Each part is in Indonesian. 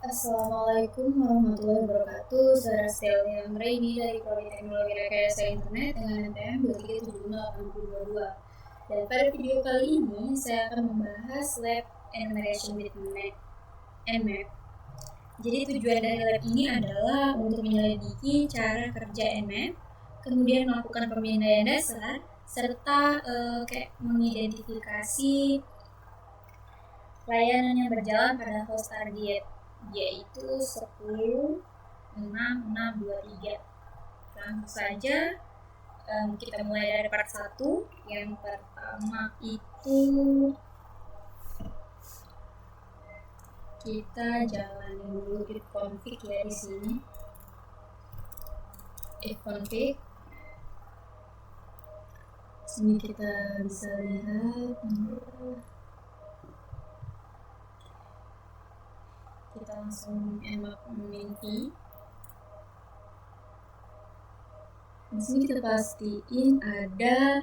Assalamualaikum warahmatullahi wabarakatuh. Saya Stelia Mreini dari Prodi Teknologi Rekayasa Internet dengan NPM 2370822. Dan pada video kali ini saya akan membahas Lab Enumeration with Nmap. Jadi tujuan dari lab ini adalah untuk menyelidiki cara kerja Nmap, kemudian melakukan pemindaian dasar, serta mengidentifikasi layanan yang berjalan pada host target, yaitu 10.6.6.2.3. Langsung saja kita mulai dari part 1. Yang pertama itu kita jalani dulu ifconfig ya di sini. Ifconfig. Sini kita bisa lihat kita langsung nmap community. Di sini kita pastiin ada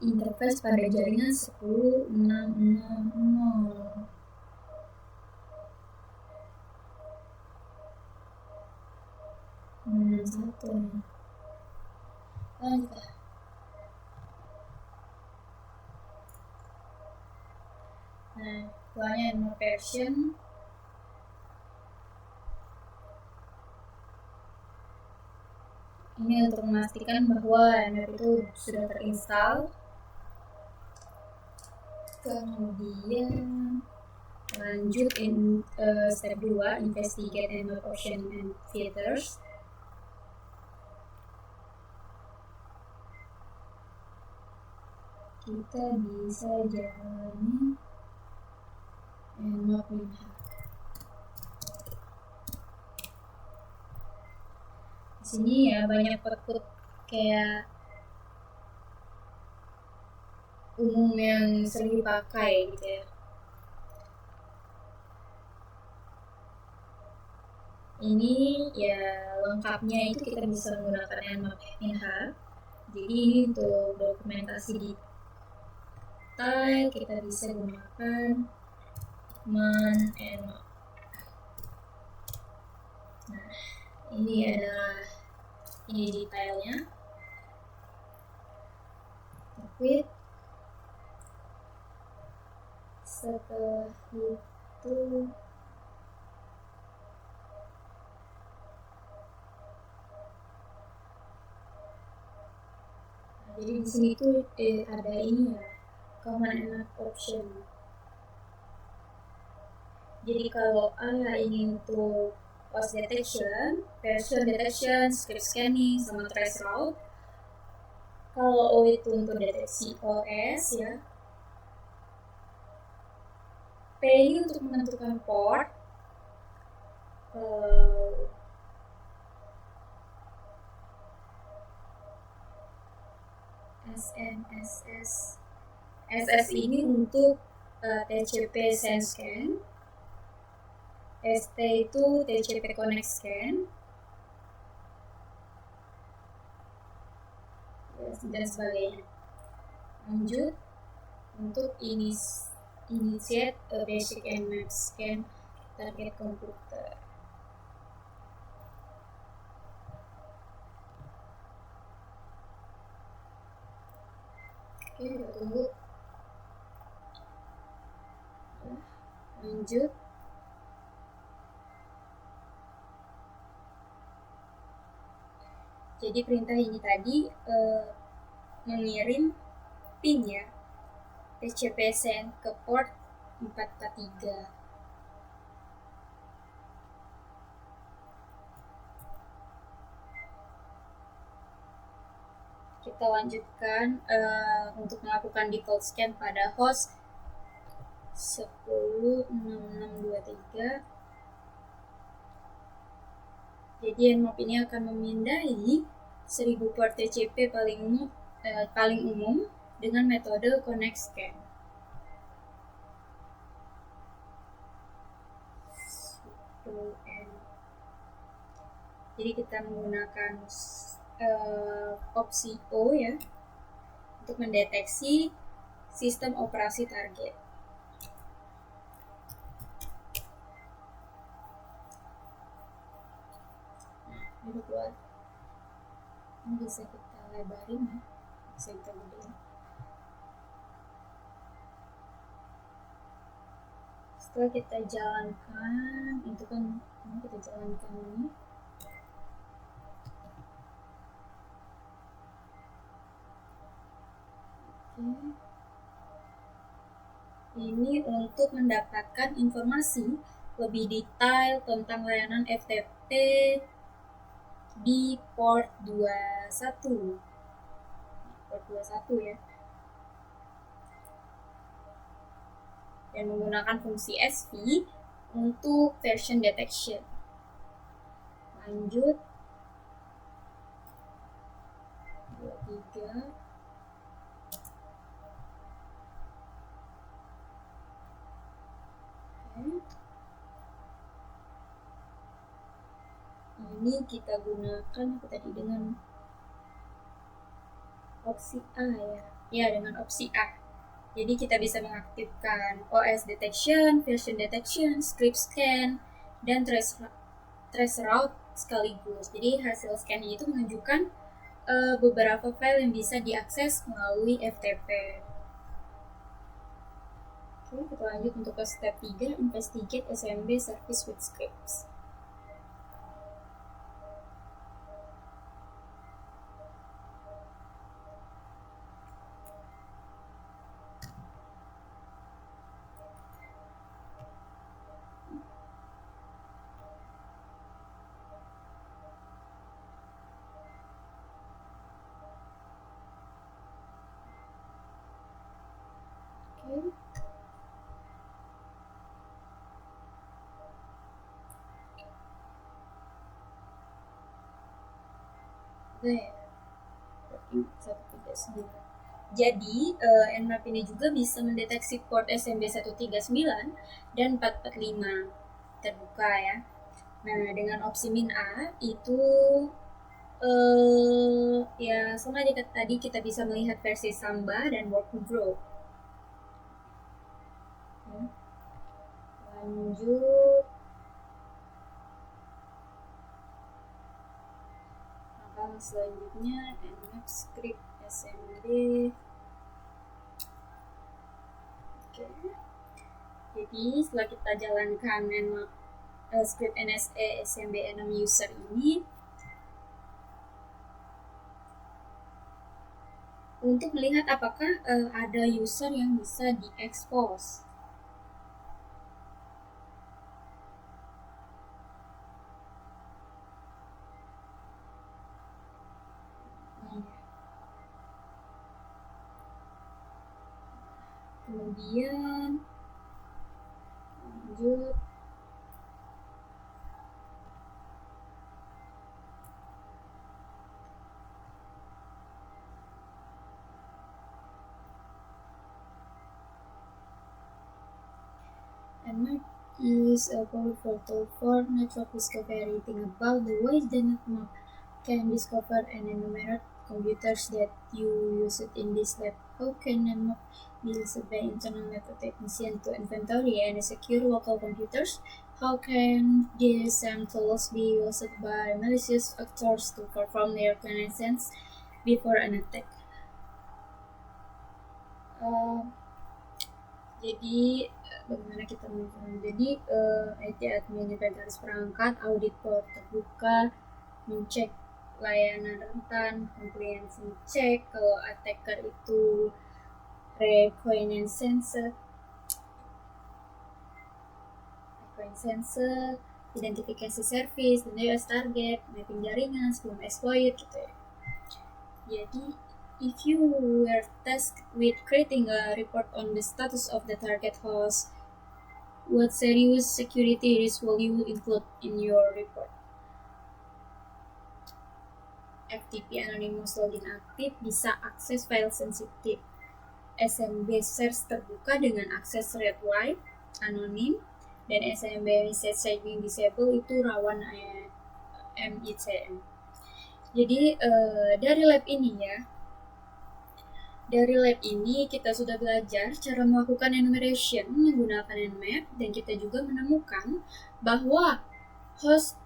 interface pada jaringan 10.6.6.0. Satu nih. Lanjut. Nah, setelahnya nmap version. Ini untuk memastikan bahwa nmap itu sudah terinstall. Kemudian lanjut step 2, investigate nmap option and filters. Kita bisa jalani nmap minha. Di sini ya banyak perkut kayak umum yang sering dipakai gitu ya. Ini ya lengkapnya itu kita bisa menggunakan nmap minha. Jadi ini untuk dokumentasi detail kita bisa gunakan man nmap. Nah, ini adalah detailnya. Quit. Setelah itu jadi di sini tuh ada ini ya, command nmap option. Jadi kalau A ini untuk OS detection, version detection, script scanning, sama trace route. Kalau O itu untuk deteksi OS ya. P ini untuk menentukan port. SS ini untuk TCP sense scan. ST itu TCP connect scan. Dan sebagainya. Lanjut untuk initiate a basic nmap scan target komputer. Oke, kita tunggu. Lanjut. Jadi perintah ini tadi mengirim pin ya, TCP send ke port 443. Kita lanjutkan untuk melakukan default scan pada host 10.6.6.2.3. Jadi nmap ini akan memindai 1000 port TCP paling umum dengan metode connect scan. Jadi kita menggunakan opsi O ya untuk mendeteksi sistem operasi target. udah keluar. Ini bisa kita lebarin ya, bisa kita gedein. Setelah kita jalankan, itu kan ini kita jalankan ini. Oke. Ini untuk mendapatkan informasi lebih detail tentang layanan FTP di port 21. Port 21 ya. Dan menggunakan fungsi SV untuk version detection. Lanjut. 23. Ini kita gunakan tadi dengan opsi A ya. Ya, dengan opsi A. Jadi kita bisa mengaktifkan OS detection, version detection, script scan, dan trace route sekaligus. Jadi hasil scan itu menunjukkan beberapa file yang bisa diakses melalui FTP. Oke, kita lanjut untuk ke step 3, investigate SMB service with scripts. Jadi Nmap ini juga bisa mendeteksi port SMB 139 dan 445 terbuka ya. Nah, dengan opsi min A itu ya sama aja tadi, kita bisa melihat versi Samba dan workflow. Lanjut. Selanjutnya Nmap script SMB. Oke. Jadi setelah kita jalankan Nmap script NSE SMB enum user ini, untuk melihat apakah ada user yang bisa diekspos. Kemudian lanjut. Nmap is a powerful tool for network discovery. Think about the ways the Nmap can discover and enumerate computers that you use it in this lab. How can Nmap be used by internal network technicians to inventory and secure local computers? How can these same tools be used by malicious actors to perform their reconnaissance before an attack? Jadi bagaimana kita melakukan? Jadi IT admin inventaris perangkat, audit port terbuka, mencek layanan rentan, compliance check, kalau attacker itu reconnaissance sensor, identifikasi service, dan target, mapping jaringan sebelum exploit gitu ya. Jadi if you were tasked with creating a report on the status of the target host, what serious security risk will you include in your report? FTP anonymous login aktif, bisa akses file sensitif. SMB search terbuka dengan akses read write anonim, dan SMB message saving disable itu rawan MICM. Jadi dari lab ini kita sudah belajar cara melakukan enumeration menggunakan Nmap, dan kita juga menemukan bahwa host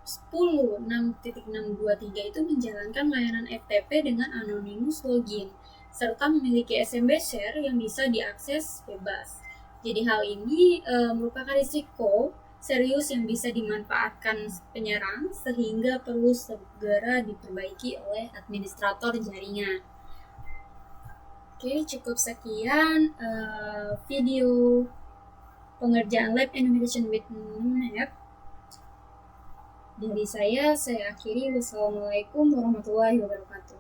10.6.623 itu menjalankan layanan FTP dengan anonymous login serta memiliki SMB share yang bisa diakses bebas. Jadi hal ini merupakan risiko serius yang bisa dimanfaatkan penyerang sehingga perlu segera diperbaiki oleh administrator jaringan. Oke, cukup sekian video pengerjaan lab enumeration with NUMNEP dari saya akhiri. Wassalamualaikum warahmatullahi wabarakatuh.